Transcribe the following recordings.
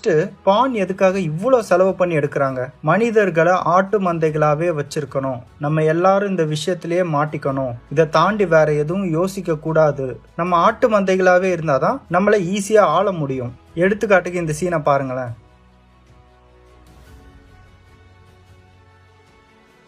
First பான் எதுக்காக இவ்வளோ செலவு பண்ணி எடுக்கிறாங்க? மனிதர்களை ஆட்டு மந்தைகளாவே வச்சிருக்கணும், நம்ம எல்லாரும் இந்த விஷயத்திலேயே மாட்டிக்கணும், இதை தாண்டி வேற எதுவும் யோசிக்க கூடாது, நம்ம ஆட்டு மந்தைகளாவே இருந்தாதான் நம்மள ஈஸியா ஆள முடியும். எடுத்துக்காட்டுக்கு இந்த சீனை பாருங்களேன்.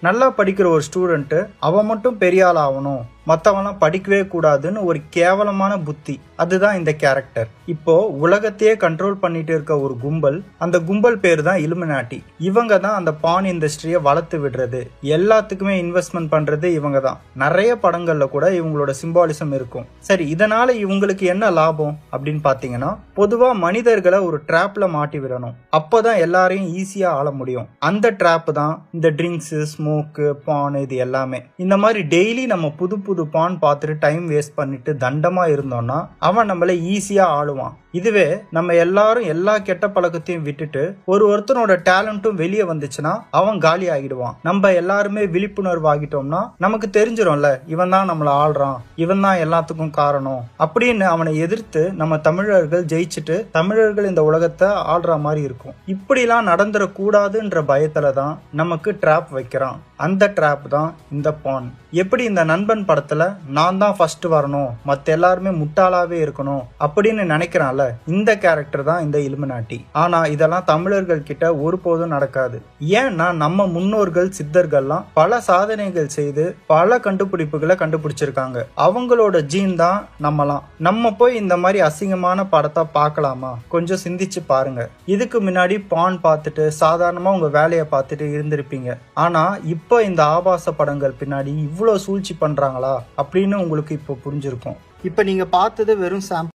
நல்லா படிக்கிற ஒரு ஸ்டூடெண்ட் அவன் மட்டும் பெரிய ஆள் ஆகணும், மற்றவன்லாம் படிக்கவே கூடாதுன்னு ஒரு கேவலமான புத்தி. அதுதான் இந்த கேரக்டர். இப்போ உலகத்தையே கண்ட்ரோல் பண்ணிட்டு இருக்க ஒரு கும்பல், அந்த கும்பல் பேர் தான் இலுமினாட்டி. இவங்க தான் அந்த பான் இண்டஸ்ட்ரியை வளர்த்து விடுறது, எல்லாத்துக்குமே இன்வெஸ்ட்மெண்ட் பண்றது இவங்க தான். நிறைய படங்கள்ல கூட இவங்களோட சிம்பாலிசம் இருக்கும். சரி, இதனால இவங்களுக்கு என்ன லாபம் அப்படின்னு பாத்தீங்கன்னா, பொதுவா மனிதர்களை ஒரு டிராப்ல மாட்டி விடணும், அப்போதான் எல்லாரையும் ஈஸியா ஆள முடியும். அந்த டிராப் தான் இந்த ட்ரிங்க்ஸ், ஸ்மோக்கு, பான், இது எல்லாமே. இந்த மாதிரி டெய்லி நம்ம புது புது பான் பார்த்துட்டு டைம் வேஸ்ட் பண்ணிட்டு தண்டமா இருந்தோம்னா அவன் நம்மள ஈஸியா ஆளுவான். இதுவே நம்ம எல்லாரும் எல்லா கெட்ட பழக்கத்தையும் விட்டுட்டு ஒருத்தனோட டேலண்ட்டும் வெளியே வந்துச்சுன்னா அவன் காலி ஆகிடுவான். நம்ம எல்லாருமே விழிப்புணர்வு ஆகிட்டோம்னா நமக்கு தெரிஞ்சிடும்ல, இவன் தான் நம்மள ஆள்றான், இவன் தான் எல்லாத்துக்கும் காரணம் அப்படின்னு அவனை எதிர்த்து நம்ம தமிழர்கள் ஜெயிச்சுட்டு தமிழர்கள் இந்த உலகத்தை ஆள்ற மாதிரி இருக்கும். இப்படிலாம் நடந்துடக்கூடாதுன்ற பயத்துல தான் நமக்கு டிராப் வைக்கிறான். அந்த டிராப் தான் இந்த பான். எப்படி இந்த நண்பன் படத்துல நான் தான் ஃபர்ஸ்ட் வரணும், மத்த எல்லாருமே முட்டாளாவே இருக்கணும் அப்படின்னு நினைக்கிறான்ல, இந்த கேரக்டர் தான் இந்த இலுமினாட்டி. ஆனா இதெல்லாம் தமிழர்கள் கிட்ட ஒருபோதும் நடக்காது. ஏன்னா நம்ம முன்னோர்கள் சித்தர்கள்லாம் பல சாதனைகள் செய்து பல கண்டுபிடிப்புகளை கண்டுபிடிச்சிருக்காங்க. அவங்களோட ஜீன் தான் நம்மலாம். நம்ம போய் இந்த மாதிரி அசிங்கமான படத்தை பார்க்கலாமா? கொஞ்சம் சிந்திச்சு பாருங்க. இதுக்கு முன்னாடி பான் பார்த்துட்டு சாதாரணமா உங்க வேலையை பார்த்துட்டு இருந்திருப்பீங்க. ஆனா இப்போ இந்த ஆபாச படங்கள் பின்னாடி இவ்வளவு சூழ்ச்சி பண்றாங்களா அப்படின்னு உங்களுக்கு இப்போ புரிஞ்சிருக்கும். இப்போ நீங்க பார்த்தது வெறும் சாம்பிள்.